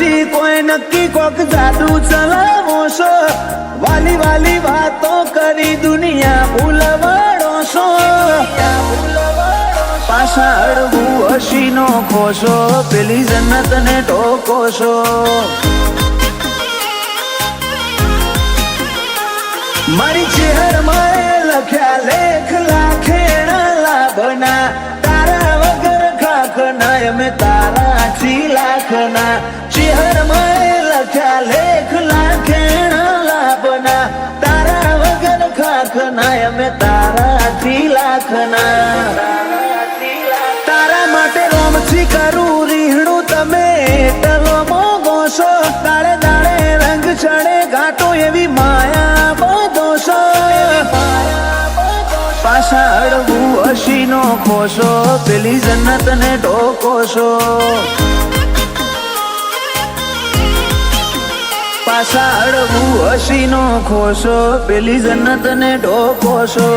પછી કોઈ નક્કી કોક જાદુ ચલાવો છો વાલી વાલી વાતો કરી દુનિયા ભૂલવાડો છો પાછા અડવું હસીનો ખોશો પેલી જન્નત ને ટોકો છો મારી ચહેરમાં લખ્યા લેખ લાખેણા લાભના તારા વગર ખાખના અમે તારા છી લાખના ચહેરમાં લખ્યા લેખ લાખેણા લાભના તારા વગર ખાખના અમે તારા છી લાખના તારા માટે રોમથી કરું રીહણું તમે ટલો મોગો છો દાડે દાડે રંગ ચડે ઘાટો એવી માયા બધો છો પાછા અડવું હસીનો ખોશો પેલી જન્નત ને ઢોકો છો પાછા અડવું હસીનો ખોશો પેલી જન્નત ને ઢોકો છો